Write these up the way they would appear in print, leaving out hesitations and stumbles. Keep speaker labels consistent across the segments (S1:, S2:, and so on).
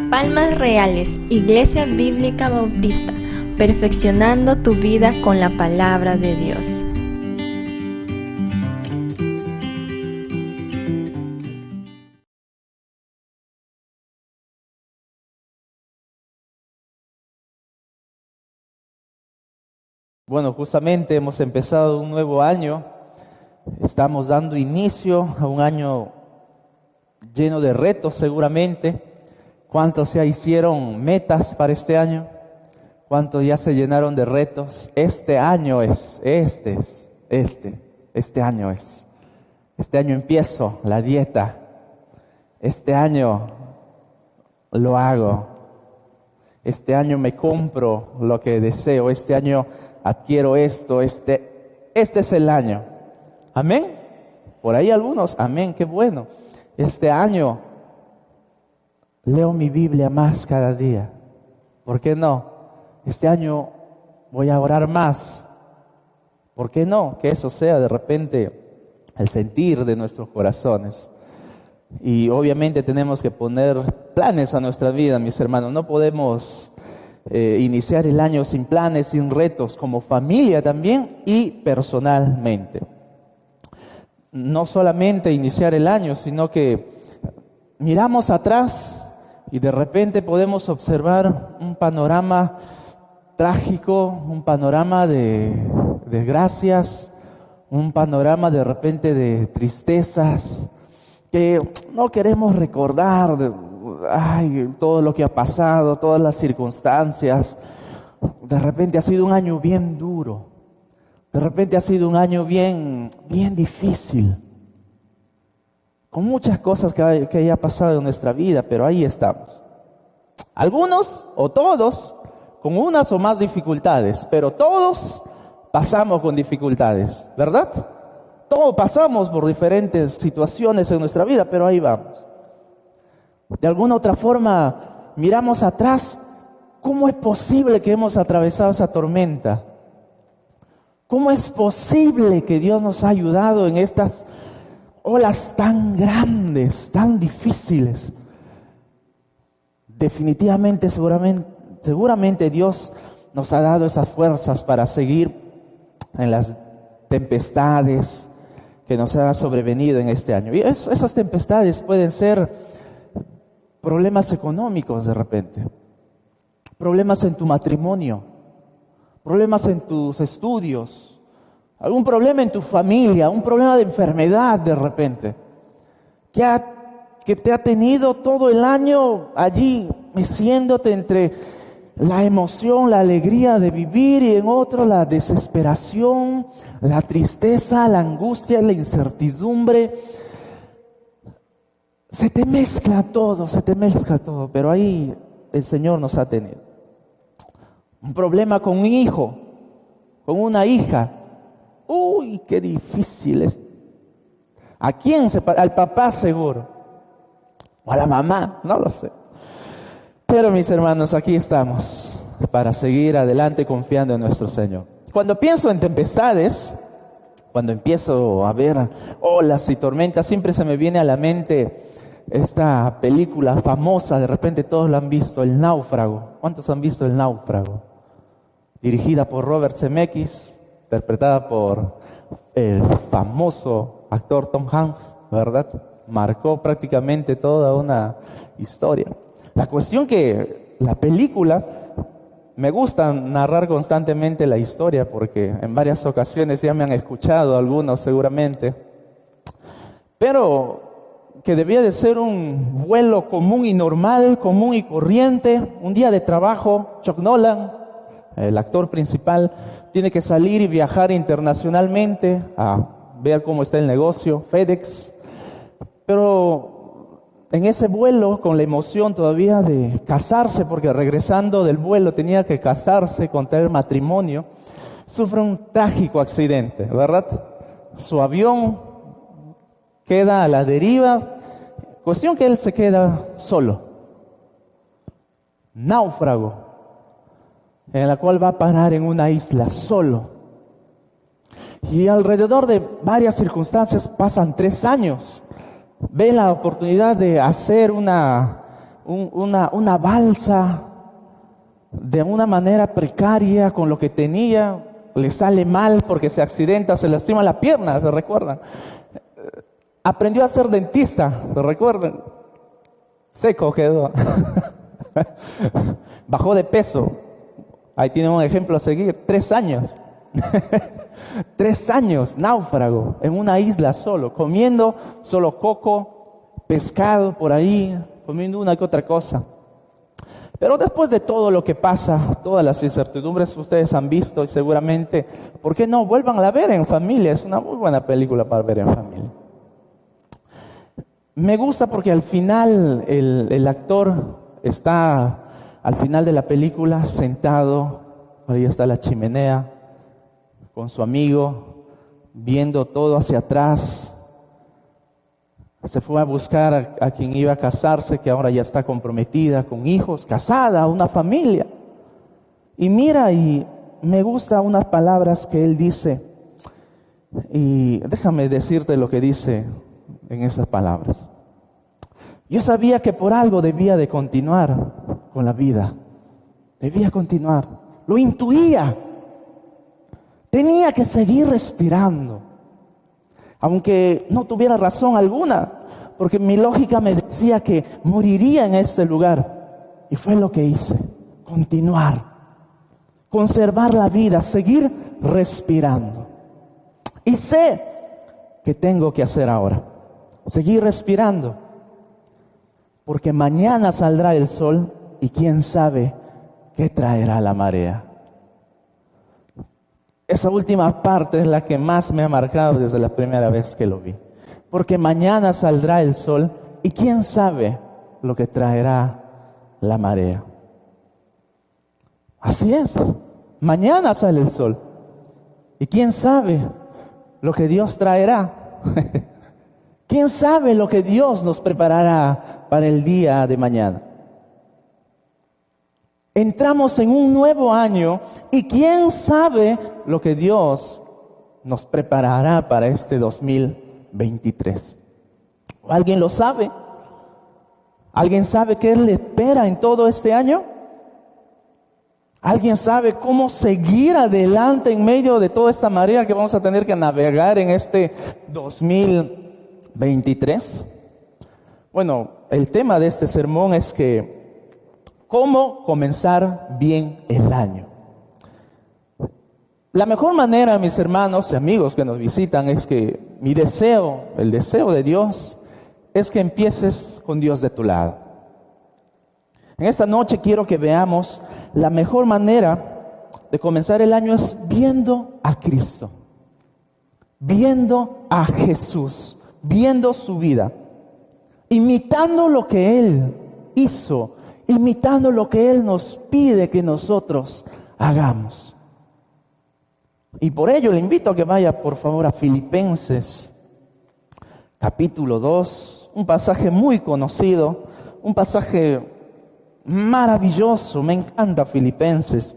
S1: Palmas Reales, Iglesia Bíblica Bautista, perfeccionando tu vida con la palabra de Dios.
S2: Bueno, justamente hemos empezado un nuevo año, estamos dando inicio a un año lleno de retos seguramente. ¿Cuántos ya hicieron metas para este año? ¿Cuántos ya se llenaron de retos? Este año empiezo la dieta, este año lo hago, este año me compro lo que deseo, este año adquiero esto, este es el año. Amén. Por ahí algunos, amén, qué bueno. Este año leo mi Biblia más cada día. ¿Por qué no? Este año voy a orar más. ¿Por qué no? Que eso sea de repente el sentir de nuestros corazones. Y obviamente tenemos que poner planes a nuestra vida, mis hermanos. No podemos iniciar el año sin planes, sin retos, como familia también y personalmente. No solamente iniciar el año, sino que miramos atrás y de repente podemos observar un panorama trágico, un panorama de desgracias, un panorama de repente de tristezas, que no queremos recordar todo lo que ha pasado, todas las circunstancias. De repente ha sido un año bien duro, de repente ha sido un año bien difícil, con muchas cosas que haya pasado en nuestra vida, pero ahí estamos. Algunos o todos con unas o más dificultades, pero todos pasamos con dificultades, ¿verdad? Todos pasamos por diferentes situaciones en nuestra vida, pero ahí vamos. De alguna otra forma, miramos atrás, ¿cómo es posible que hemos atravesado esa tormenta? ¿Cómo es posible que Dios nos ha ayudado en estas olas tan grandes, tan difíciles? Definitivamente, seguramente Dios nos ha dado esas fuerzas para seguir en las tempestades que nos ha sobrevenido en este año. Y esas tempestades pueden ser problemas económicos de repente, problemas en tu matrimonio, problemas en tus estudios, algún problema en tu familia, un problema de enfermedad de repente, que te ha tenido todo el año allí meciéndote entre la emoción, la alegría de vivir y en otro la desesperación, la tristeza, la angustia, la incertidumbre. Se te mezcla todo, pero ahí el Señor nos ha tenido. Un problema con un hijo, con una hija. Uy, qué difícil es. ¿A quién? Al papá seguro. O a la mamá, no lo sé. Pero mis hermanos, aquí estamos para seguir adelante confiando en nuestro Señor. Cuando pienso en tempestades, cuando empiezo a ver olas y tormentas, siempre se me viene a la mente esta película famosa, de repente todos la han visto, El Náufrago. ¿Cuántos han visto El Náufrago? Dirigida por Robert Zemeckis, interpretada por el famoso actor Tom Hanks, ¿verdad? Marcó prácticamente toda una historia. La cuestión que la película, me gusta narrar constantemente la historia porque en varias ocasiones ya me han escuchado algunos seguramente, pero que debía de ser un vuelo común y normal, común y corriente, un día de trabajo. Chuck Nolan, el actor principal, tiene que salir y viajar internacionalmente a ver cómo está el negocio, FedEx, pero en ese vuelo, con la emoción todavía de casarse, porque regresando del vuelo tenía que casarse, contraer matrimonio, sufre un trágico accidente, ¿verdad? Su avión queda a la deriva, cuestión que él se queda solo, náufrago, en la cual va a parar en una isla solo. Y alrededor de varias circunstancias pasan 3 años ve la oportunidad de hacer una balsa de una manera precaria con lo que tenía, le sale mal porque se accidenta, se lastima la pierna, ¿se recuerdan? Aprendió a ser dentista, ¿se recuerdan? Seco quedó. Bajó de peso. Ahí tienen un ejemplo a seguir. 3 años. 3 años, náufrago, en una isla solo, comiendo solo coco, pescado por ahí, comiendo una que otra cosa. Pero después de todo lo que pasa, todas las incertidumbres que ustedes han visto y seguramente, ¿por qué no vuelvan a ver en familia? Es una muy buena película para ver en familia. Me gusta porque al final el actor está al final de la película sentado, ahí está la chimenea, con su amigo, viendo todo hacia atrás. Se fue a buscar a quien iba a casarse, que ahora ya está comprometida, con hijos, casada, una familia. Y mira, y me gustan unas palabras que él dice. Y déjame decirte lo que dice en esas palabras. Yo sabía que por algo debía de continuar con la vida. Debía continuar. Lo intuía. Tenía que seguir respirando. Aunque no tuviera razón alguna, porque mi lógica me decía que moriría en este lugar. Y fue lo que hice, continuar, conservar la vida, seguir respirando. Y sé que tengo que hacer ahora, seguir respirando, porque mañana saldrá el sol y quién sabe qué traerá la marea. Esa última parte es la que más me ha marcado desde la primera vez que lo vi. Porque mañana saldrá el sol y quién sabe lo que traerá la marea. Así es, mañana sale el sol y quién sabe lo que Dios traerá. ¿Quién sabe lo que Dios nos preparará para el día de mañana? Entramos en un nuevo año y quién sabe lo que Dios nos preparará para este 2023. ¿Alguien lo sabe? ¿Alguien sabe qué le espera en todo este año? ¿Alguien sabe cómo seguir adelante en medio de toda esta marea que vamos a tener que navegar en este 2023? Bueno, el tema de este sermón es que ¿cómo comenzar bien el año? La mejor manera, mis hermanos y amigos que nos visitan, es que mi deseo, el deseo de Dios, es que empieces con Dios de tu lado. En esta noche quiero que veamos la mejor manera de comenzar el año es viendo a Cristo, viendo a Jesús, viendo su vida, imitando lo que Él hizo, imitando lo que Él nos pide que nosotros hagamos. Y por ello le invito a que vaya por favor a Filipenses capítulo 2, un pasaje muy conocido, un pasaje maravilloso, me encanta Filipenses.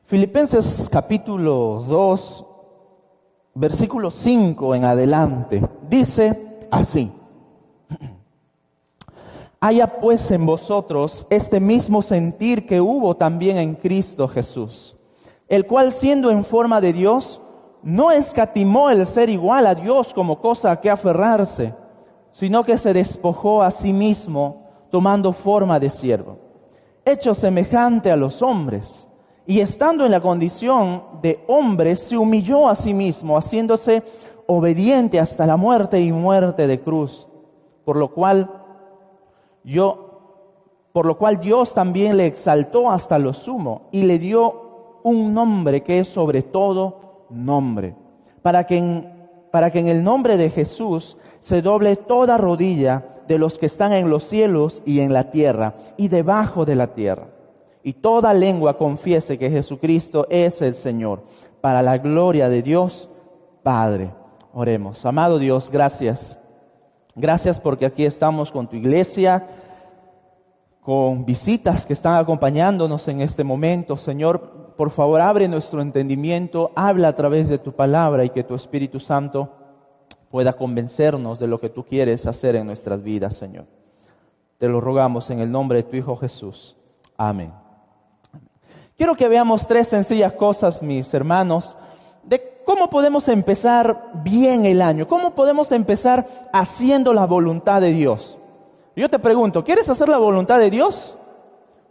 S2: Filipenses capítulo 2, versículo 5 en adelante, dice así: haya pues en vosotros este mismo sentir que hubo también en Cristo Jesús, el cual siendo en forma de Dios, no escatimó el ser igual a Dios como cosa a que aferrarse, sino que se despojó a sí mismo, tomando forma de siervo, hecho semejante a los hombres. Y estando en la condición de hombre, se humilló a sí mismo, haciéndose obediente hasta la muerte y muerte de cruz. Por lo cual Dios también le exaltó hasta lo sumo y le dio un nombre que es sobre todo nombre, para que en el nombre de Jesús se doble toda rodilla de los que están en los cielos y en la tierra y debajo de la tierra. Y toda lengua confiese que Jesucristo es el Señor, para la gloria de Dios Padre. Oremos. Amado Dios, gracias. Gracias porque aquí estamos con tu iglesia, con visitas que están acompañándonos en este momento. Señor, por favor, abre nuestro entendimiento, habla a través de tu palabra y que tu Espíritu Santo pueda convencernos de lo que tú quieres hacer en nuestras vidas, Señor. Te lo rogamos en el nombre de tu Hijo Jesús. Amén. Quiero que veamos 3 sencillas cosas, mis hermanos, de cómo podemos empezar bien el año, cómo podemos empezar haciendo la voluntad de Dios. Yo te pregunto, ¿quieres hacer la voluntad de Dios?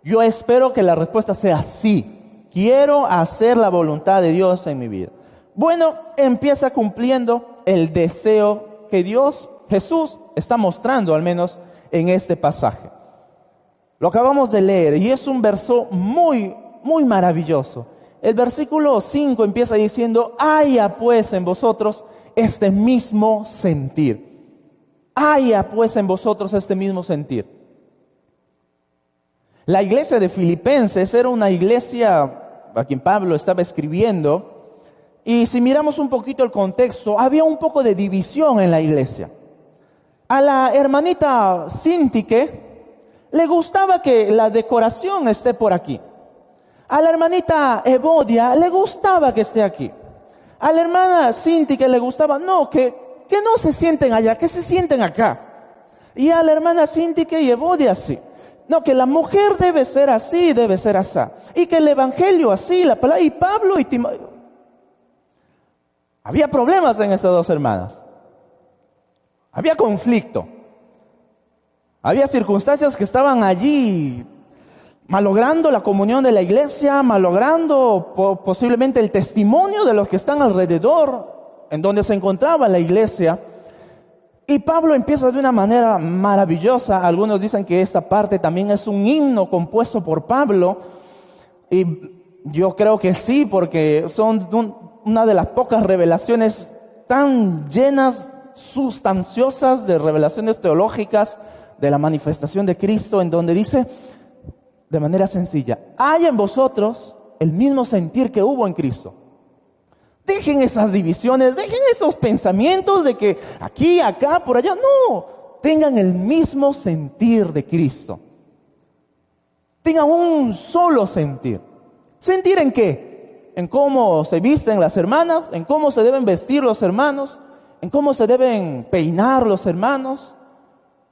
S2: Yo espero que la respuesta sea sí. Quiero hacer la voluntad de Dios en mi vida. Bueno, empieza cumpliendo el deseo que Jesús está mostrando, al menos en este pasaje. Lo acabamos de leer y es un verso muy maravilloso. El versículo 5 empieza diciendo: haya pues en vosotros este mismo sentir. Haya pues en vosotros este mismo sentir. La iglesia de Filipenses era una iglesia a quien Pablo estaba escribiendo, y si miramos un poquito el contexto, había un poco de división en la iglesia. A la hermanita Síntique le gustaba que la decoración esté por aquí. A la hermanita Evodia le gustaba que esté aquí. A la hermana Síntique le gustaba, que no se sienten allá, que se sienten acá. Y a la hermana Síntique y Evodia sí. No, que la mujer debe ser así, debe ser así. Y que el evangelio así, la palabra, y Pablo y Timoteo. Había problemas en estas dos hermanas. Había conflicto. Había circunstancias que estaban allí malogrando la comunión de la iglesia, malogrando posiblemente el testimonio de los que están alrededor, en donde se encontraba la iglesia. Y Pablo empieza de una manera maravillosa. Algunos dicen que esta parte también es un himno compuesto por Pablo. Y yo creo que sí, porque son una de las pocas revelaciones tan llenas, sustanciosas de revelaciones teológicas de la manifestación de Cristo, en donde dice de manera sencilla: hay en vosotros el mismo sentir que hubo en Cristo. Dejen esas divisiones, dejen esos pensamientos de que aquí, acá, por allá. No, tengan el mismo sentir de Cristo. Tengan un solo sentir. ¿Sentir en qué? En cómo se visten las hermanas, en cómo se deben vestir los hermanos, en cómo se deben peinar los hermanos,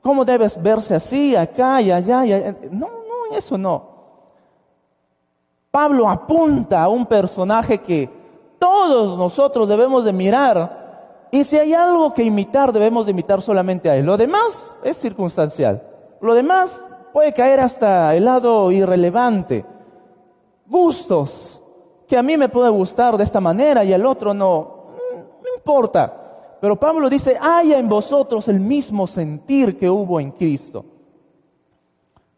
S2: cómo debes verse así, acá y allá. No, en eso no. Pablo apunta a un personaje que todos nosotros debemos de mirar, y si hay algo que imitar, debemos de imitar solamente a él. Lo demás es circunstancial. Lo demás puede caer hasta el lado irrelevante. Gustos, que a mí me puede gustar de esta manera y al otro no importa. Pero Pablo dice: haya en vosotros el mismo sentir que hubo en Cristo.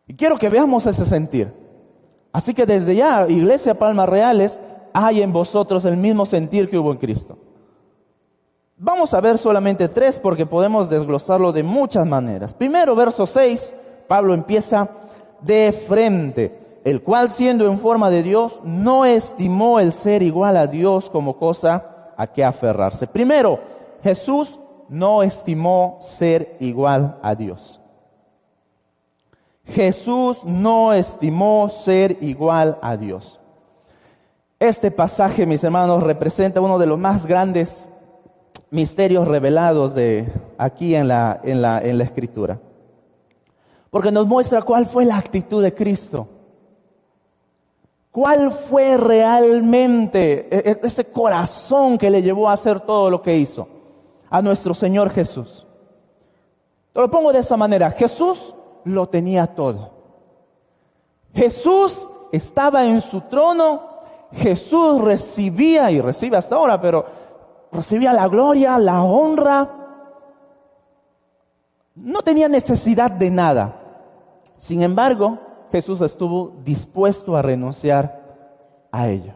S2: Y quiero que veamos ese sentir. Así que desde ya, Iglesia Palmas Reales, hay en vosotros el mismo sentir que hubo en Cristo. Vamos a ver solamente 3 porque podemos desglosarlo de muchas maneras. Primero, verso 6, Pablo empieza de frente: el cual, siendo en forma de Dios, no estimó el ser igual a Dios como cosa a que aferrarse. Primero, Jesús no estimó ser igual a Dios. Jesús no estimó ser igual a Dios. Este pasaje, mis hermanos, representa uno de los más grandes misterios revelados de aquí en la Escritura. Porque nos muestra cuál fue la actitud de Cristo. ¿Cuál fue realmente ese corazón que le llevó a hacer todo lo que hizo a nuestro Señor Jesús? Te lo pongo de esa manera: Jesús lo tenía todo. Jesús estaba en su trono. Jesús recibía, y recibe hasta ahora, pero recibía la gloria, la honra. No tenía necesidad de nada. Sin embargo, Jesús estuvo dispuesto a renunciar a ello.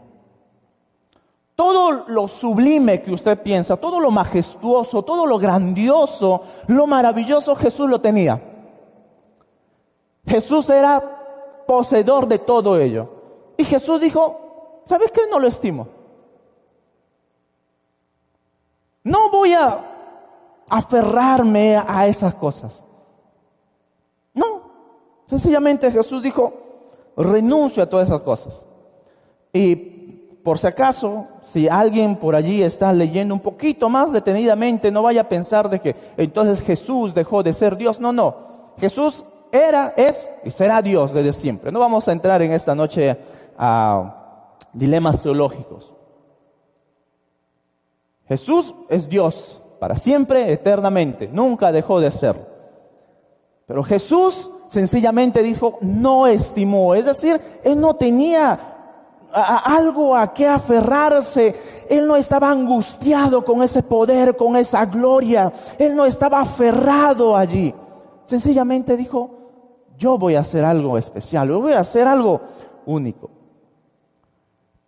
S2: Todo lo sublime que usted piensa, todo lo majestuoso, todo lo grandioso, lo maravilloso, Jesús lo tenía. Jesús era poseedor de todo ello. Y Jesús dijo: ¿sabes qué? No lo estimo. No voy a aferrarme a esas cosas. No, sencillamente Jesús dijo, renuncio a todas esas cosas. Y por si acaso, si alguien por allí está leyendo un poquito más detenidamente, no vaya a pensar de que entonces Jesús dejó de ser Dios. No, no. Jesús era, es y será Dios desde siempre. No vamos a entrar en esta noche a dilemas teológicos. Jesús es Dios para siempre, eternamente. Nunca dejó de serlo. Pero Jesús sencillamente dijo, no estimó. Es decir, Él no tenía algo a qué aferrarse. Él no estaba angustiado con ese poder, con esa gloria. Él no estaba aferrado allí. Sencillamente dijo, yo voy a hacer algo especial, yo voy a hacer algo único.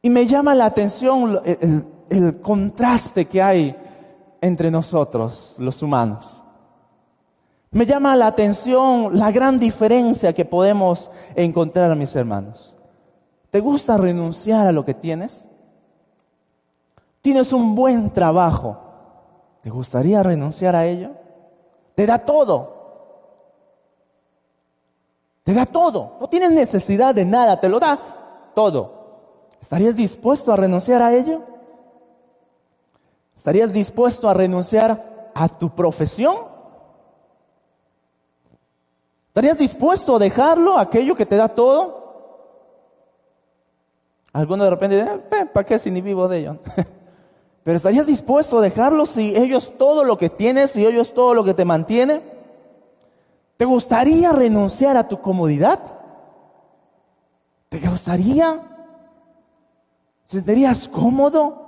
S2: Y me llama la atención el contraste que hay entre nosotros, los humanos. Me llama la atención la gran diferencia que podemos encontrar, mis hermanos. ¿Te gusta renunciar a lo que tienes? Tienes un buen trabajo. ¿Te gustaría renunciar a ello? Te da todo. Te da todo. No tienes necesidad de nada, te lo da todo. ¿Estarías dispuesto a renunciar a ello? ¿Estarías dispuesto a renunciar a tu profesión? ¿Estarías dispuesto a dejarlo, aquello que te da todo? Algunos de repente dicen, ¿para qué si ni vivo de ello? Pero ¿estarías dispuesto a dejarlo si ello es todo lo que tienes, si ello es todo lo que te mantiene? ¿Te gustaría renunciar a tu comodidad? ¿Te gustaría? ¿Te sentirías cómodo?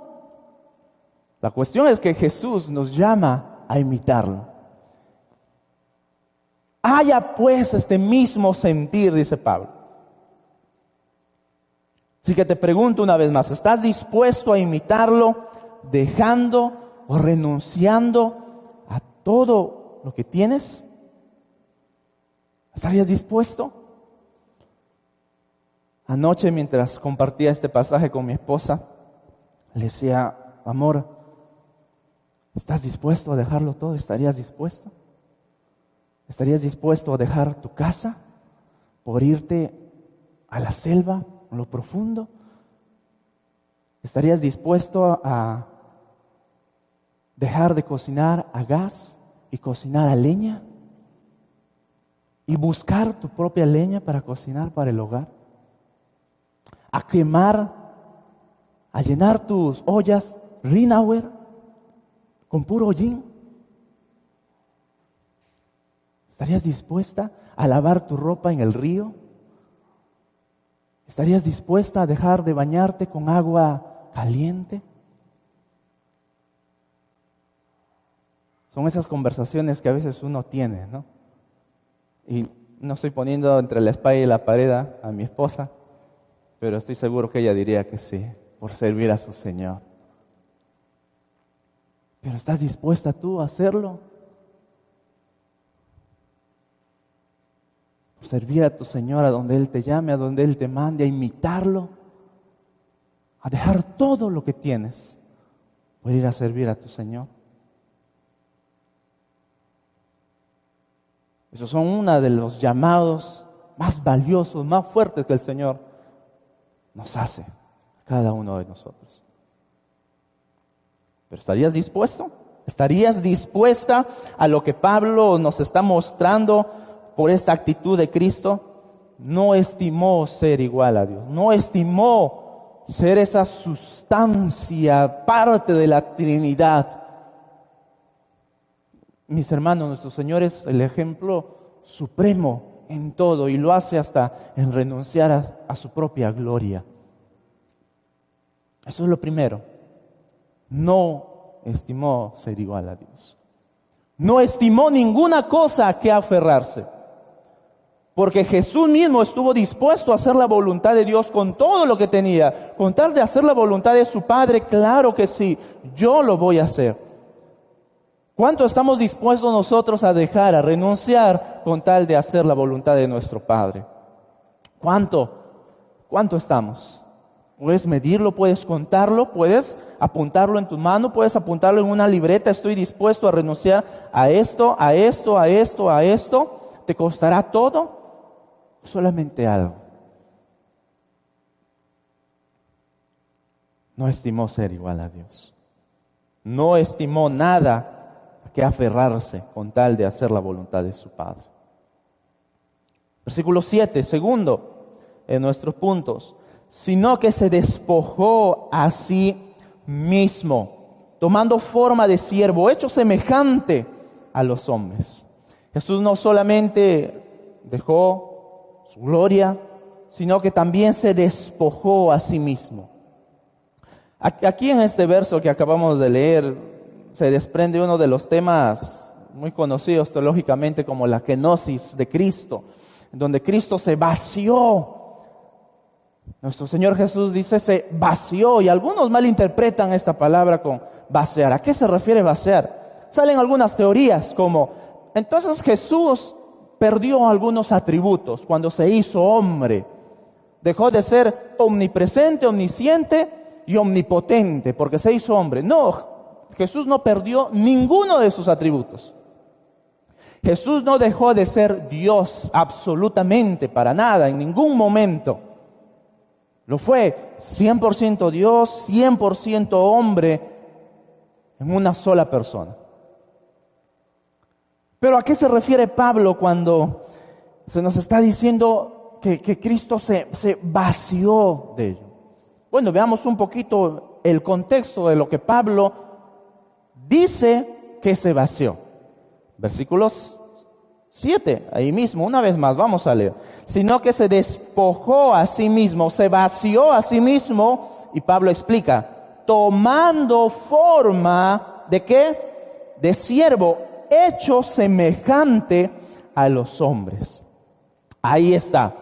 S2: La cuestión es que Jesús nos llama a imitarlo. Haya pues este mismo sentir, dice Pablo. Así que te pregunto una vez más, ¿estás dispuesto a imitarlo dejando o renunciando a todo lo que tienes? ¿Estarías dispuesto? Anoche, mientras compartía este pasaje con mi esposa, le decía, amor, ¿estás dispuesto a dejarlo todo? ¿Estarías dispuesto? ¿Estarías dispuesto a dejar tu casa por irte a la selva, a lo profundo? ¿Estarías dispuesto a dejar de cocinar a gas y cocinar a leña? ¿Y buscar tu propia leña para cocinar para el hogar? ¿A quemar, a llenar tus ollas Rinauer con puro hollín? ¿Estarías dispuesta a lavar tu ropa en el río? ¿Estarías dispuesta a dejar de bañarte con agua caliente? Son esas conversaciones que a veces uno tiene, ¿no? Y no estoy poniendo entre la espada y la pared a mi esposa, pero estoy seguro que ella diría que sí, por servir a su Señor. ¿Pero estás dispuesta tú a hacerlo? Servir a tu Señor a donde Él te llame, a donde Él te mande, a imitarlo, a dejar todo lo que tienes por ir a servir a tu Señor. Esos son uno de los llamados más valiosos, más fuertes que el Señor nos hace a cada uno de nosotros. ¿Pero estarías dispuesto? ¿Estarías dispuesta a lo que Pablo nos está mostrando por esta actitud de Cristo? No estimó ser igual a Dios, no estimó ser esa sustancia, parte de la Trinidad. Mis hermanos, nuestro Señor es el ejemplo supremo en todo y lo hace hasta en renunciar a su propia gloria. Eso es lo primero. No estimó ser igual a Dios. No estimó ninguna cosa a que aferrarse. Porque Jesús mismo estuvo dispuesto a hacer la voluntad de Dios con todo lo que tenía. Con tal de hacer la voluntad de su Padre, claro que sí, yo lo voy a hacer. ¿Cuánto estamos dispuestos nosotros a dejar, a renunciar con tal de hacer la voluntad de nuestro Padre? ¿Cuánto estamos? Puedes medirlo, puedes contarlo, puedes apuntarlo en tu mano, puedes apuntarlo en una libreta. Estoy dispuesto a renunciar a esto, a esto, a esto, a esto. ¿Te costará todo? Solamente algo. No estimó ser igual a Dios. No estimó nada a que aferrarse con tal de hacer la voluntad de su Padre. Versículo 7, segundo en nuestros puntos. Sino que se despojó a sí mismo, tomando forma de siervo, hecho semejante a los hombres. Jesús no solamente dejó su gloria, sino que también se despojó a sí mismo. Aquí en este verso que acabamos de leer se desprende uno de los temas muy conocidos teológicamente como la kenosis de Cristo, donde Cristo se vació. Nuestro Señor Jesús dice se vació, y algunos malinterpretan esta palabra con vaciar. ¿A qué se refiere vaciar? Salen algunas teorías como, entonces Jesús perdió algunos atributos cuando se hizo hombre. Dejó de ser omnipresente, omnisciente y omnipotente porque se hizo hombre. No, Jesús no perdió ninguno de sus atributos. Jesús no dejó de ser Dios absolutamente, para nada, en ningún momento. Lo fue 100% Dios, 100% hombre en una sola persona. Pero ¿a qué se refiere Pablo cuando se nos está diciendo que Cristo se vació de ello? Bueno, veamos un poquito el contexto de lo que Pablo dice que se vació. Versículos 7, ahí mismo, una vez más, vamos a leer. Sino que se despojó a sí mismo, se vació a sí mismo, y Pablo explica, tomando forma ¿de qué? De siervo, hecho semejante a los hombres. Ahí está.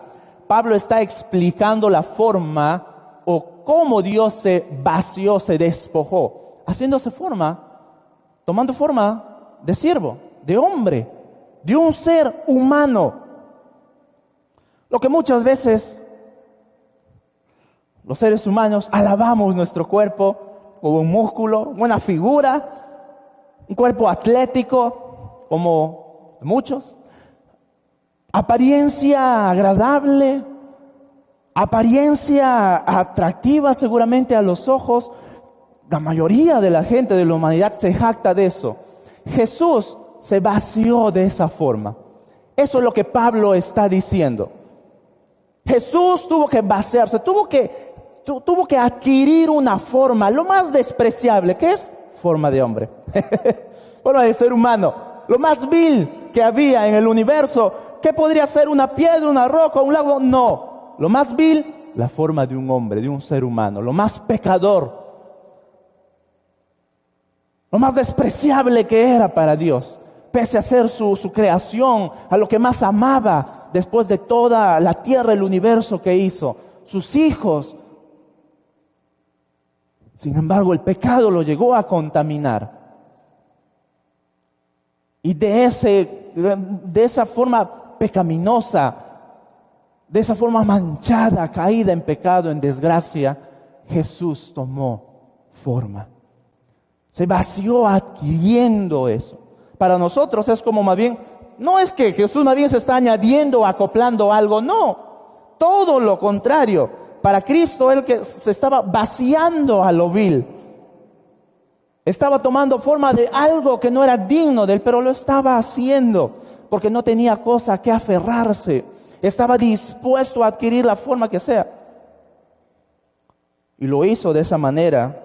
S2: Pablo está explicando la forma o cómo Dios se vació, se despojó, haciéndose forma, tomando forma de siervo, de hombre, de un ser humano. Lo que muchas veces los seres humanos alabamos nuestro cuerpo como un músculo, una figura, un cuerpo atlético como muchos, apariencia agradable, apariencia atractiva seguramente a los ojos. La mayoría de la gente de la humanidad se jacta de eso. Jesús se vació de esa forma. Eso es lo que Pablo está diciendo. Jesús tuvo que vaciarse, tuvo que adquirir una forma, lo más despreciable, que es forma de hombre, forma de ser humano, lo más vil que había en el universo. ¿Qué podría ser? ¿Una piedra, una roca, un lago? No, lo más vil, la forma de un hombre, de un ser humano, lo más pecador, lo más despreciable que era para Dios, pese a ser su creación, a lo que más amaba después de toda la tierra, el universo que hizo, sus hijos. Sin embargo, el pecado lo llegó a contaminar. Y de esa forma pecaminosa, de esa forma manchada, caída en pecado, en desgracia, Jesús tomó forma. Se vació adquiriendo eso. Para nosotros es como más bien, no es que Jesús más bien se está añadiendo, acoplando algo, no. Todo lo contrario. Para Cristo, Él que se estaba vaciando a lo vil. Estaba tomando forma de algo que no era digno de Él, pero lo estaba haciendo porque no tenía cosa a que aferrarse. Estaba dispuesto a adquirir la forma que sea. Y lo hizo de esa manera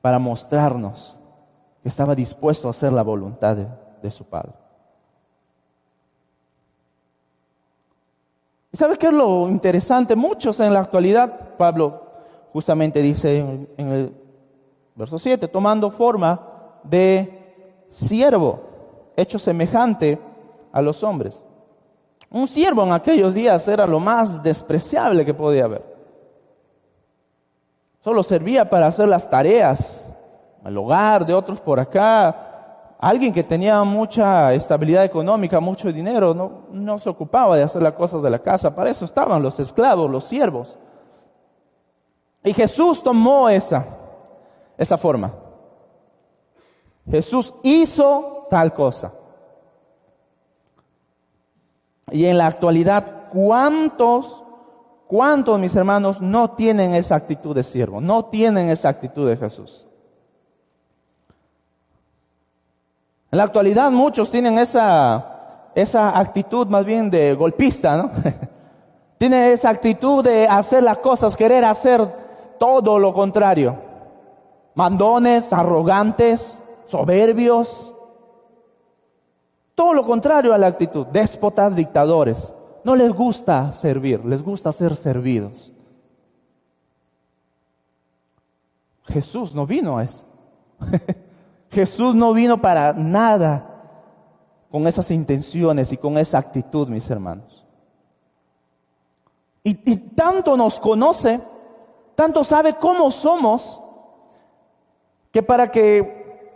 S2: para mostrarnos que estaba dispuesto a hacer la voluntad de su Padre. ¿Y sabe qué es lo interesante? Muchos en la actualidad, Pablo justamente dice en el verso 7, tomando forma de siervo, hecho semejante a los hombres. Un siervo en aquellos días era lo más despreciable que podía haber. Solo servía para hacer las tareas, el hogar de otros por acá. Alguien que tenía mucha estabilidad económica, mucho dinero, no se ocupaba de hacer las cosas de la casa. Para eso estaban los esclavos, los siervos. Y Jesús tomó esa forma. Jesús hizo tal cosa. Y en la actualidad, ¿cuántos, mis hermanos, no tienen esa actitud de siervo? No tienen esa actitud de Jesús. En la actualidad muchos tienen esa actitud más bien de golpista, ¿no? Tienen esa actitud de hacer las cosas, querer hacer todo lo contrario. Mandones, arrogantes, soberbios. Todo lo contrario a la actitud. Déspotas, dictadores. No les gusta servir, les gusta ser servidos. Jesús no vino a eso. Jesús no vino para nada con esas intenciones y con esa actitud, mis hermanos. Y tanto nos conoce, tanto sabe cómo somos, que para que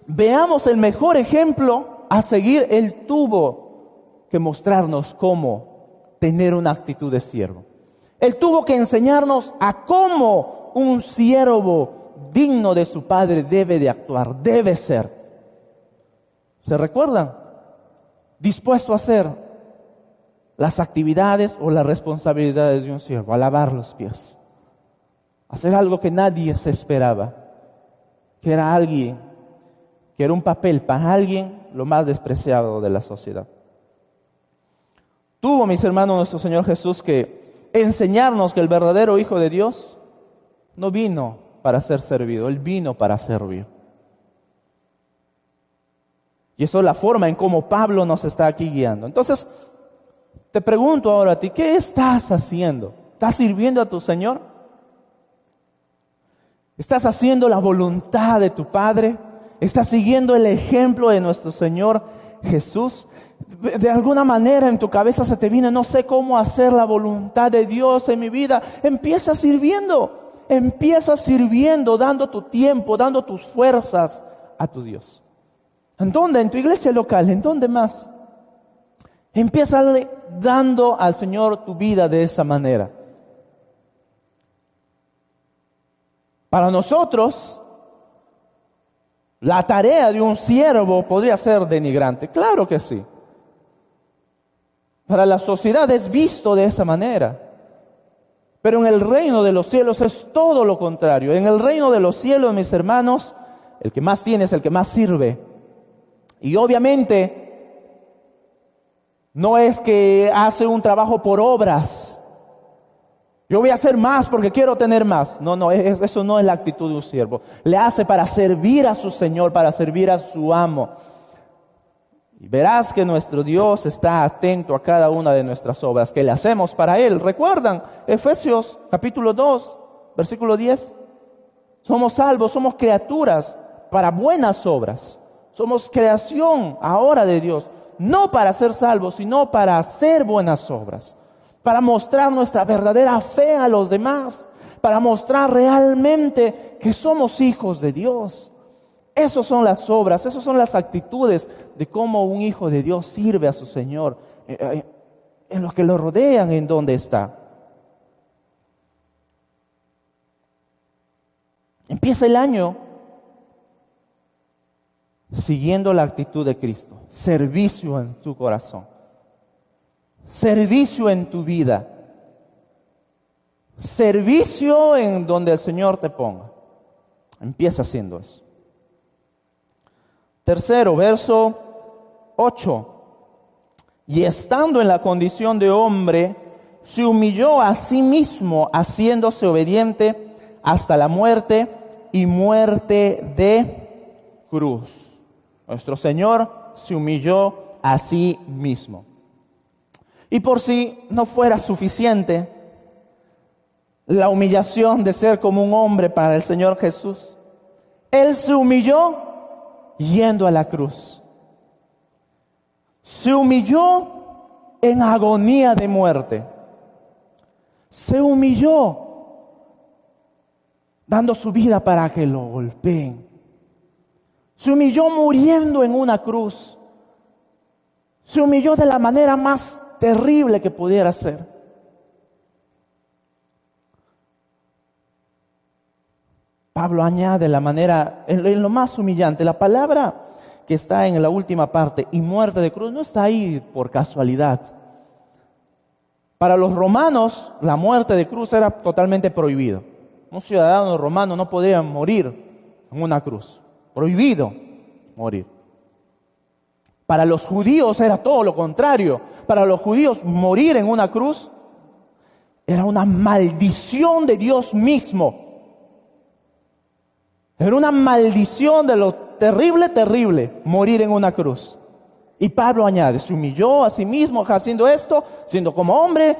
S2: veamos el mejor ejemplo a seguir, Él tuvo que mostrarnos cómo tener una actitud de siervo. Él tuvo que enseñarnos a cómo un siervo digno de su Padre debe de actuar, debe ser. ¿Se recuerdan? Dispuesto a hacer las actividades o las responsabilidades de un siervo, a lavar los pies, hacer algo que nadie se esperaba, que era alguien, que era un papel para alguien lo más despreciado de la sociedad. Tuvo, mis hermanos, nuestro Señor Jesús que enseñarnos que el verdadero Hijo de Dios no vino para ser servido, Él vino para servir. Y eso es la forma en cómo Pablo nos está aquí guiando. Entonces, te pregunto ahora a ti, ¿qué estás haciendo? ¿Estás sirviendo a tu Señor? ¿Estás haciendo la voluntad de tu Padre? ¿Estás siguiendo el ejemplo de nuestro Señor Jesús? De alguna manera en tu cabeza se te viene, no sé cómo hacer la voluntad de Dios en mi vida. Empieza sirviendo, dando tu tiempo, dando tus fuerzas a tu Dios. ¿En dónde? En tu iglesia local. ¿En dónde más? Empieza dando al Señor tu vida de esa manera. Para nosotros, la tarea de un siervo podría ser denigrante. Claro que sí. Para la sociedad es visto de esa manera. Pero en el reino de los cielos es todo lo contrario. En el reino de los cielos, mis hermanos, el que más tiene es el que más sirve. Y obviamente no es que hace un trabajo por obras. Yo voy a hacer más porque quiero tener más. No, eso no es la actitud de un siervo. Le hace para servir a su Señor, para servir a su amo. Y verás que nuestro Dios está atento a cada una de nuestras obras que le hacemos para Él. ¿Recuerdan? Efesios capítulo 2, versículo 10. Somos salvos, somos criaturas para buenas obras. Somos creación ahora de Dios. No para ser salvos, sino para hacer buenas obras. Para mostrar nuestra verdadera fe a los demás. Para mostrar realmente que somos hijos de Dios. Esas son las obras, esas son las actitudes de cómo un hijo de Dios sirve a su Señor, en los que lo rodean, en donde está. Empieza el año siguiendo la actitud de Cristo, servicio en tu corazón, servicio en tu vida, servicio en donde el Señor te ponga. Empieza haciendo eso. Tercero, verso 8. Y estando en la condición de hombre, se humilló a sí mismo, haciéndose obediente hasta la muerte y muerte de cruz. Nuestro Señor se humilló a sí mismo. Y por si no fuera suficiente la humillación de ser como un hombre para el Señor Jesús, Él se humilló yendo a la cruz. Se humilló en agonía de muerte. Se humilló dando su vida para que lo golpeen. Se humilló muriendo en una cruz. Se humilló de la manera más terrible que pudiera ser. Pablo añade la manera, en lo más humillante, la palabra que está en la última parte, y muerte de cruz, no está ahí por casualidad. Para los romanos, la muerte de cruz era totalmente prohibido. Un ciudadano romano no podía morir en una cruz. Prohibido morir. Para los judíos era todo lo contrario. Para los judíos morir en una cruz era una maldición de Dios mismo. Era una maldición de lo terrible, morir en una cruz. Y Pablo añade, se humilló a sí mismo haciendo esto, siendo como hombre,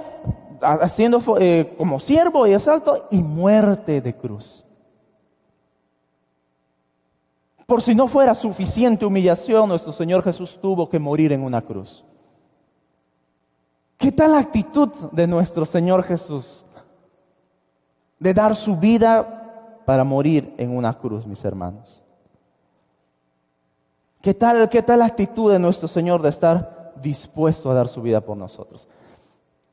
S2: haciendo como siervo y exalto, y muerte de cruz. Por si no fuera suficiente humillación, nuestro Señor Jesús tuvo que morir en una cruz. ¿Qué tal la actitud de nuestro Señor Jesús? De dar su vida para morir en una cruz, mis hermanos. ¿Qué tal la actitud de nuestro Señor de estar dispuesto a dar su vida por nosotros?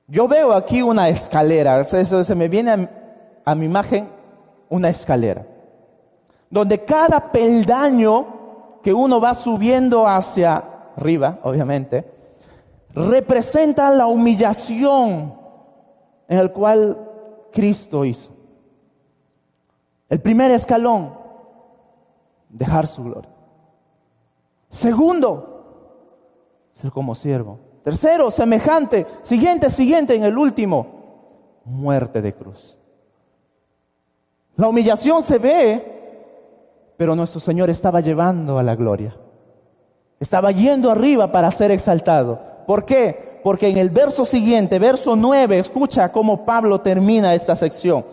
S2: Yo veo aquí una escalera, se me viene a mi imagen una escalera, donde cada peldaño que uno va subiendo hacia arriba, obviamente, representa la humillación en el cual Cristo hizo. El primer escalón, dejar su gloria. Segundo, ser como siervo. Tercero, semejante. Siguiente, en el último, muerte de cruz. La humillación se ve, pero nuestro Señor estaba llevando a la gloria. Estaba yendo arriba para ser exaltado. ¿Por qué? Porque en el verso siguiente, verso 9, escucha cómo Pablo termina esta sección.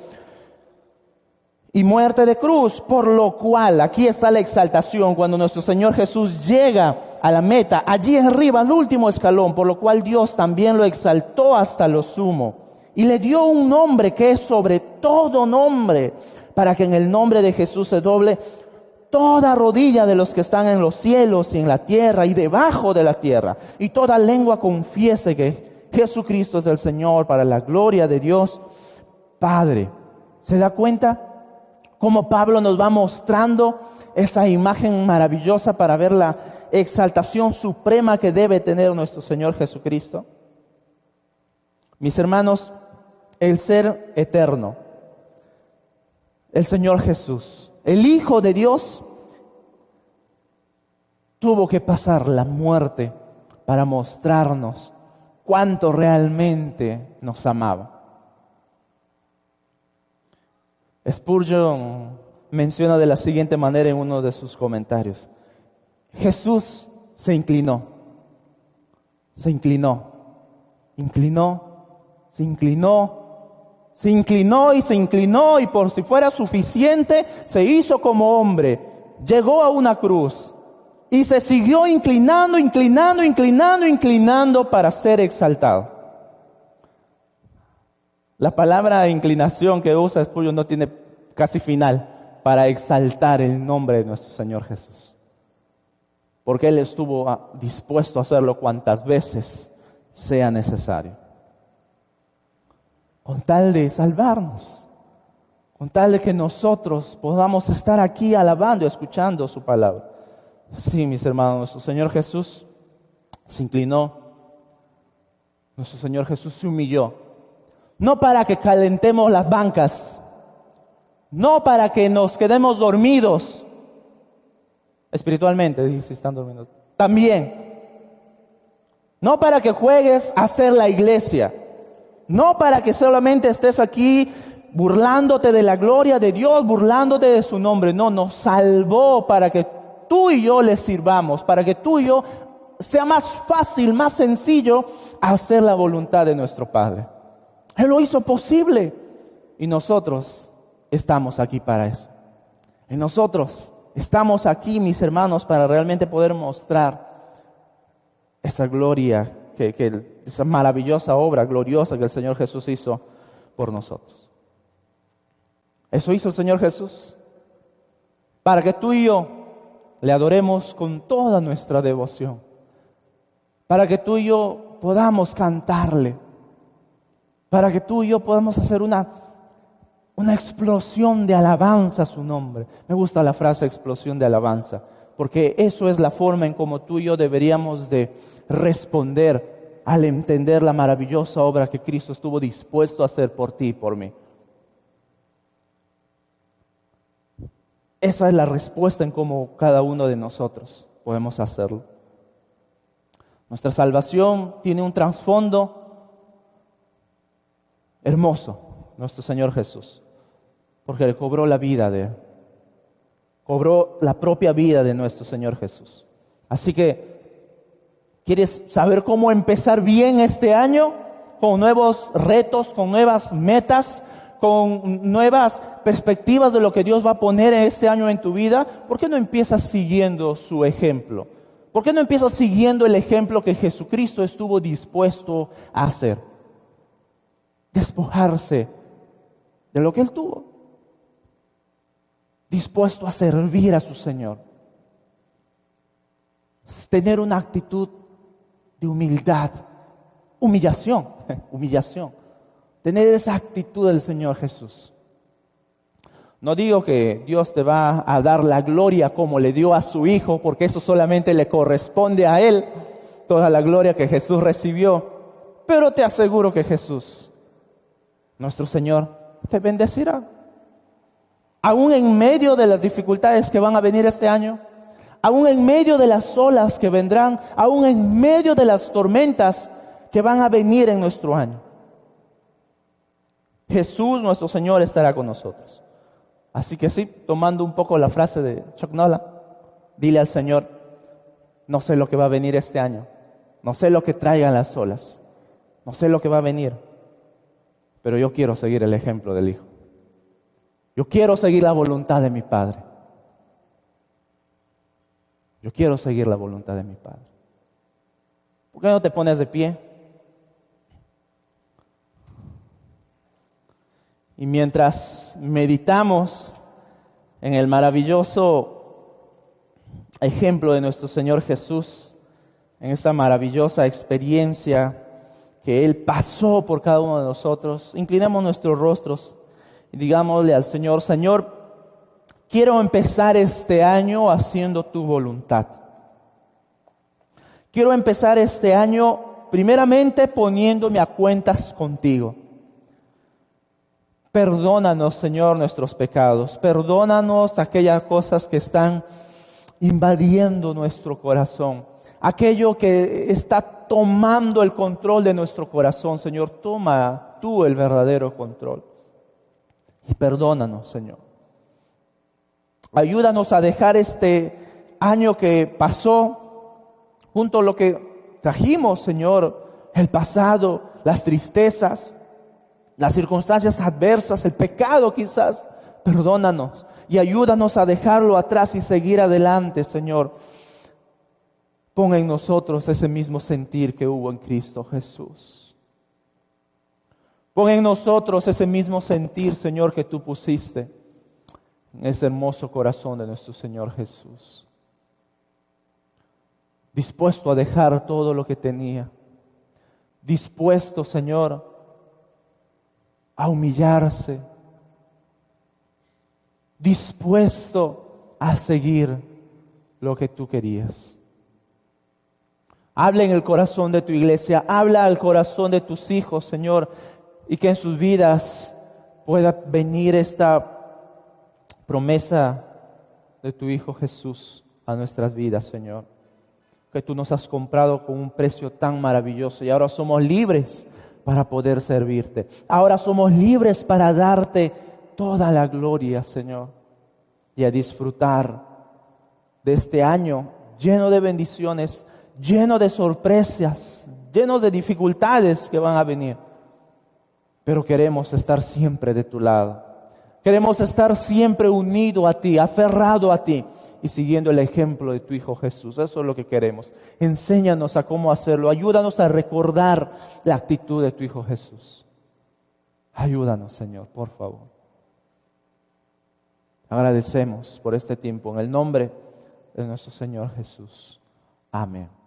S2: Y muerte de cruz, por lo cual, aquí está la exaltación, cuando nuestro Señor Jesús llega a la meta, allí arriba, al último escalón, por lo cual Dios también lo exaltó hasta lo sumo, y le dio un nombre que es sobre todo nombre, para que en el nombre de Jesús se doble toda rodilla de los que están en los cielos y en la tierra y debajo de la tierra, y toda lengua confiese que Jesucristo es el Señor, para la gloria de Dios Padre. ¿Se da cuenta? Como Pablo nos va mostrando esa imagen maravillosa para ver la exaltación suprema que debe tener nuestro Señor Jesucristo. Mis hermanos, el ser eterno, el Señor Jesús, el Hijo de Dios, tuvo que pasar la muerte para mostrarnos cuánto realmente nos amaba. Spurgeon menciona de la siguiente manera en uno de sus comentarios: Jesús se inclinó, y por si fuera suficiente, se hizo como hombre, llegó a una cruz y se siguió inclinando para ser exaltado. La palabra inclinación que usa Spurgeon no tiene casi final para exaltar el nombre de nuestro Señor Jesús. Porque Él estuvo dispuesto a hacerlo cuantas veces sea necesario. Con tal de salvarnos, con tal de que nosotros podamos estar aquí alabando y escuchando su palabra. Sí, mis hermanos, nuestro Señor Jesús se inclinó, nuestro Señor Jesús se humilló. No para que calentemos las bancas, no para que nos quedemos dormidos espiritualmente, si están durmiendo. También, no para que juegues a ser la iglesia, no para que solamente estés aquí burlándote de la gloria de Dios, burlándote de su nombre. No, nos salvó para que tú y yo le sirvamos, para que tú y yo sea más fácil, más sencillo hacer la voluntad de nuestro Padre. Él lo hizo posible y nosotros estamos aquí para eso. Y nosotros estamos aquí, mis hermanos, para realmente poder mostrar esa gloria, esa maravillosa obra gloriosa que el Señor Jesús hizo por nosotros. Eso hizo el Señor Jesús para que tú y yo le adoremos con toda nuestra devoción, para que tú y yo podamos cantarle, para que tú y yo podamos hacer una una explosión de alabanza a su nombre. Me gusta la frase explosión de alabanza, porque eso es la forma en como tú y yo deberíamos de responder al entender la maravillosa obra que Cristo estuvo dispuesto a hacer por ti y por mí. Esa es la respuesta en cómo cada uno de nosotros podemos hacerlo. Nuestra salvación tiene un trasfondo hermoso, nuestro Señor Jesús, porque Él cobró la vida de Él, cobró la propia vida de nuestro Señor Jesús. Así que, ¿quieres saber cómo empezar bien este año? Con nuevos retos, con nuevas metas, con nuevas perspectivas de lo que Dios va a poner este año en tu vida. ¿Por qué no empiezas siguiendo su ejemplo? ¿Por qué no empiezas siguiendo el ejemplo que Jesucristo estuvo dispuesto a hacer? Despojarse de lo que Él tuvo. Dispuesto a servir a su Señor. Tener una actitud de humildad, humillación. Tener esa actitud del Señor Jesús. No digo que Dios te va a dar la gloria como le dio a su Hijo, porque eso solamente le corresponde a Él, toda la gloria que Jesús recibió. Pero te aseguro que Jesús, nuestro Señor, te bendecirá. Aún en medio de las dificultades que van a venir este año, aún en medio de las olas que vendrán, aún en medio de las tormentas que van a venir en nuestro año, Jesús, nuestro Señor, estará con nosotros. Así que sí, tomando un poco la frase de Chuck Nolan, dile al Señor, no sé lo que va a venir este año, no sé lo que traigan las olas, no sé lo que va a venir, pero yo quiero seguir el ejemplo del Hijo. Yo quiero seguir la voluntad de mi Padre. Yo quiero seguir la voluntad de mi Padre. ¿Por qué no te pones de pie? Y mientras meditamos en el maravilloso ejemplo de nuestro Señor Jesús, en esa maravillosa experiencia que Él pasó por cada uno de nosotros, inclinemos nuestros rostros y digámosle al Señor, Señor, quiero empezar este año haciendo tu voluntad. Quiero empezar este año primeramente poniéndome a cuentas contigo. Perdónanos, Señor, nuestros pecados. Perdónanos aquellas cosas que están invadiendo nuestro corazón. Aquello que está tomando el control de nuestro corazón. Señor, toma tú el verdadero control. Y perdónanos, Señor. Ayúdanos a dejar este año que pasó, junto a lo que trajimos, Señor, el pasado, las tristezas, las circunstancias adversas, el pecado quizás. Perdónanos y ayúdanos a dejarlo atrás y seguir adelante, Señor. Pon en nosotros ese mismo sentir que hubo en Cristo Jesús. Pon en nosotros ese mismo sentir, Señor, que tú pusiste en ese hermoso corazón de nuestro Señor Jesús. Dispuesto a dejar todo lo que tenía. Dispuesto, Señor, a humillarse, dispuesto a seguir lo que tú querías. Habla en el corazón de tu iglesia, habla al corazón de tus hijos, Señor, y que en sus vidas pueda venir esta promesa de tu Hijo Jesús a nuestras vidas, Señor. Que tú nos has comprado con un precio tan maravilloso y ahora somos libres para poder servirte. Ahora somos libres para darte toda la gloria, Señor, y a disfrutar de este año lleno de bendiciones, lleno de sorpresas, lleno de dificultades que van a venir. Pero queremos estar siempre de tu lado. Queremos estar siempre unido a ti, aferrado a ti y siguiendo el ejemplo de tu Hijo Jesús. Eso es lo que queremos. Enséñanos a cómo hacerlo. Ayúdanos a recordar la actitud de tu Hijo Jesús. Ayúdanos, Señor, por favor. Agradecemos por este tiempo en el nombre de nuestro Señor Jesús. Amén.